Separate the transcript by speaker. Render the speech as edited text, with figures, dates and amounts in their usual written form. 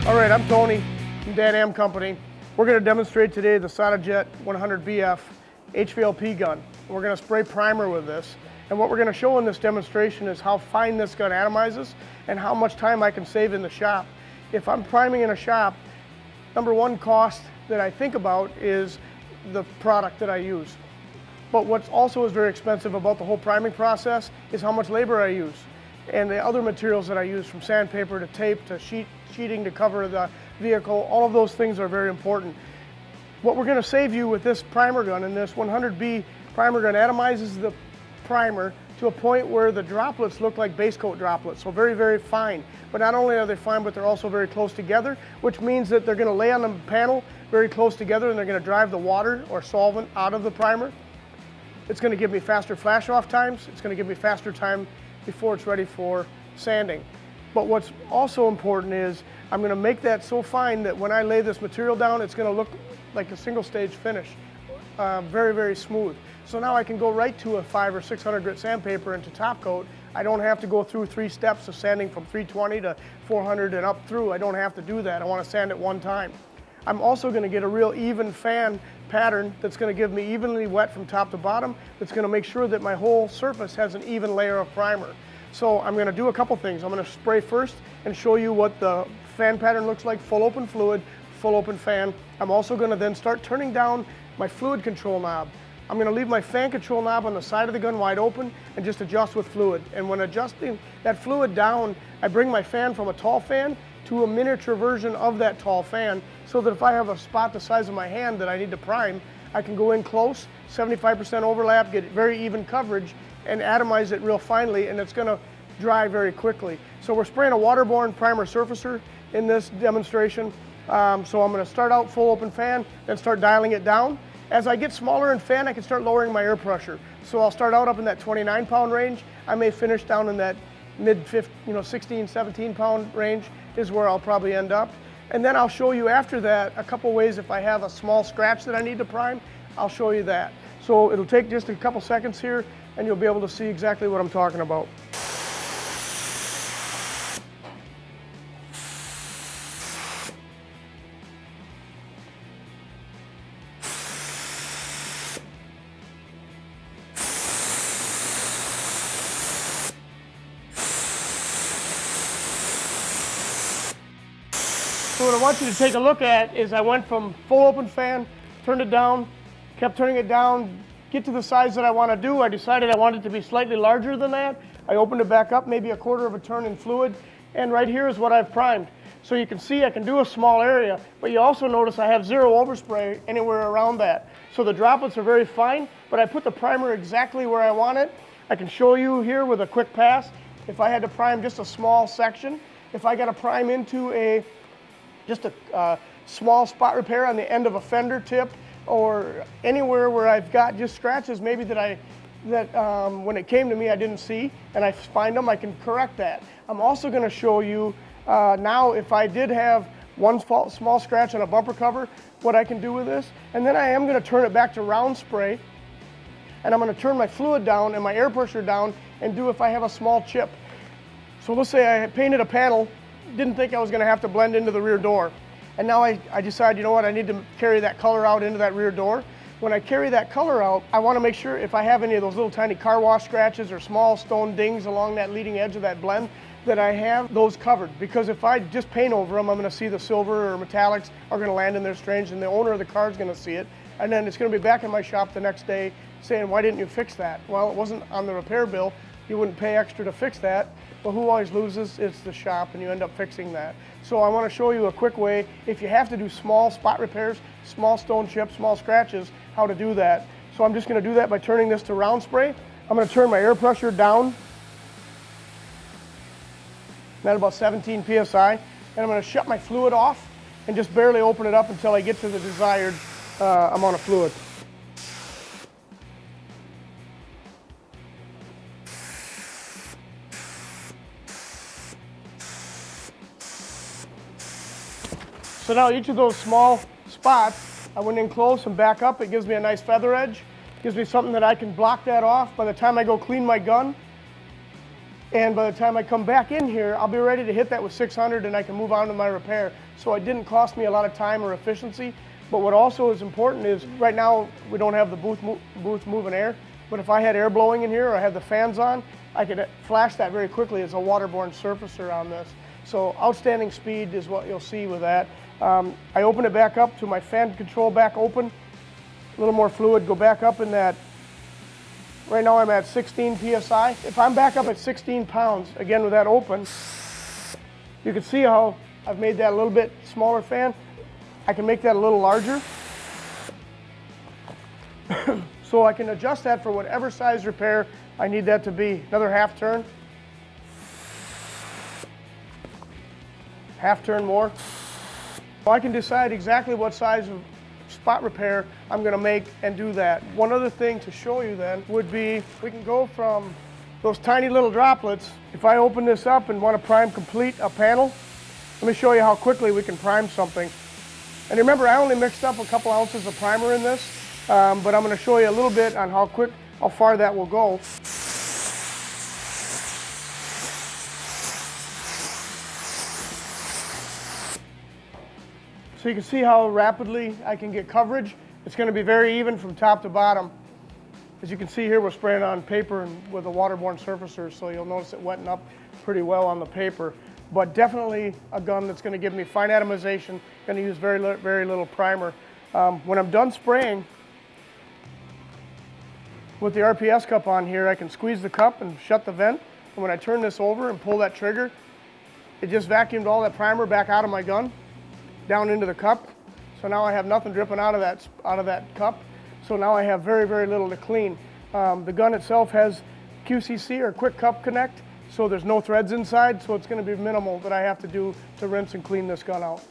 Speaker 1: All right, I'm Tony from Dan Am Company. We're going to demonstrate today the SATA Jet 100BF HVLP gun. We're going to spray primer with this. And what we're going to show in this demonstration is how fine this gun atomizes and how much time I can save in the shop. If I'm priming in a shop, number one cost that I think about is the product that I use. But what also is very expensive about the whole priming process is how much labor I use. And the other materials that I use, from sandpaper to tape to sheeting to cover the vehicle, all of those things are very important. What we're going to save you with this primer gun, and this 100B primer gun atomizes the primer to a point where the droplets look like base coat droplets, so very, very fine. But not only are they fine, but they're also very close together, which means that they're going to lay on the panel very close together, and they're going to drive the water or solvent out of the primer. It's going to give me faster flash off times. It's going to give me faster time before it's ready for sanding. But what's also important is I'm going to make that so fine that when I lay this material down, it's going to look like a single stage finish, very, very smooth. So now I can go right to a 500 or 600 grit sandpaper into top coat. I don't have to go through 3 steps of sanding from 320 to 400 and up through. I don't have to do that. I want to sand it one time. I'm also going to get a real even fan pattern that's going to give me evenly wet from top to bottom. That's going to make sure that my whole surface has an even layer of primer. So I'm going to do a couple things. I'm going to spray first and show you what the fan pattern looks like, full open fluid, full open fan. I'm also going to then start turning down my fluid control knob. I'm going to leave my fan control knob on the side of the gun wide open and just adjust with fluid. And when adjusting that fluid down, I bring my fan from a tall fan to a miniature version of that tall fan, so that if I have a spot the size of my hand that I need to prime, I can go in close, 75% overlap, get very even coverage, and atomize it real finely, and it's going to dry very quickly. So we're spraying a waterborne primer surfacer in this demonstration. So I'm going to start out full open fan, then start dialing it down. As I get smaller in fan, I can start lowering my air pressure. So I'll start out up in that 29 pound range. I may finish down in that mid 16, 17 pound range is where I'll probably end up. And then I'll show you after that a couple ways. If I have a small scratch that I need to prime, I'll show you that. So it'll take just a couple seconds here and you'll be able to see exactly what I'm talking about. So what I want you to take a look at is I went from full open fan, turned it down, kept turning it down, get to the size that I want to do. I decided I wanted it to be slightly larger than that. I opened it back up, maybe a quarter of a turn in fluid, and right here is what I've primed. So you can see I can do a small area, but you also notice I have zero overspray anywhere around that. So the droplets are very fine, but I put the primer exactly where I want it. I can show you here with a quick pass. If I had to prime just a small section, if I got to prime into just a small spot repair on the end of a fender tip, or anywhere where I've got just scratches maybe that when it came to me I didn't see, and I find them, I can correct that. I'm also going to show you now if I did have one small scratch on a bumper cover, what I can do with this. And then I am going to turn it back to round spray, and I'm going to turn my fluid down and my air pressure down and do if I have a small chip. So let's say I painted a panel, didn't think I was going to have to blend into the rear door. And now I decide, you know what, I need to carry that color out into that rear door. When I carry that color out, I want to make sure if I have any of those little tiny car wash scratches or small stone dings along that leading edge of that blend, that I have those covered. Because if I just paint over them, I'm going to see the silver or metallics are going to land in there strange, and the owner of the car is going to see it. And then it's going to be back in my shop the next day saying, why didn't you fix that? Well, it wasn't on the repair bill. You wouldn't pay extra to fix that. But who always loses? It's the shop, and you end up fixing that. So I want to show you a quick way, if you have to do small spot repairs, small stone chips, small scratches, how to do that. So I'm just going to do that by turning this to round spray. I'm going to turn my air pressure down at about 17 psi, and I'm going to shut my fluid off and just barely open it up until I get to the desired amount of fluid. So now each of those small spots, I went in close and back up. It gives me a nice feather edge. Gives me something that I can block that off. By the time I go clean my gun, And by the time I come back in here, I'll be ready to hit that with 600 and I can move on to my repair. So it didn't cost me a lot of time or efficiency. But what also is important is right now we don't have the booth moving air, but if I had air blowing in here or I had the fans on, I could flash that very quickly as a waterborne surfacer on this. So outstanding speed is what you'll see with that. I open it back up to my fan control back open, a little more fluid, go back up in that. Right now I'm at 16 PSI. If I'm back up at 16 pounds, again with that open, you can see how I've made that a little bit smaller fan. I can make that a little larger. So I can adjust that for whatever size repair I need that to be. Another half turn. Half turn more. So I can decide exactly what size of spot repair I'm going to make and do that. One other thing to show you then would be we can go from those tiny little droplets. If I open this up and want to prime complete a panel, let me show you how quickly we can prime something. And remember, I only mixed up a couple ounces of primer in this, but I'm going to show you a little bit on how far that will go. So you can see how rapidly I can get coverage. It's going to be very even from top to bottom. As you can see here, we're spraying on paper and with a waterborne surfacer, so you'll notice it wetting up pretty well on the paper. But definitely a gun that's going to give me fine atomization, going to use very little primer. When I'm done spraying with the RPS cup on here, I can squeeze the cup and shut the vent. And when I turn this over and pull that trigger, it just vacuumed all that primer back out of my gun, down into the cup. So now I have nothing dripping out of that cup. So now I have very little to clean. The gun itself has QCC or Quick Cup Connect, so there's no threads inside, so it's going to be minimal that I have to do to rinse and clean this gun out.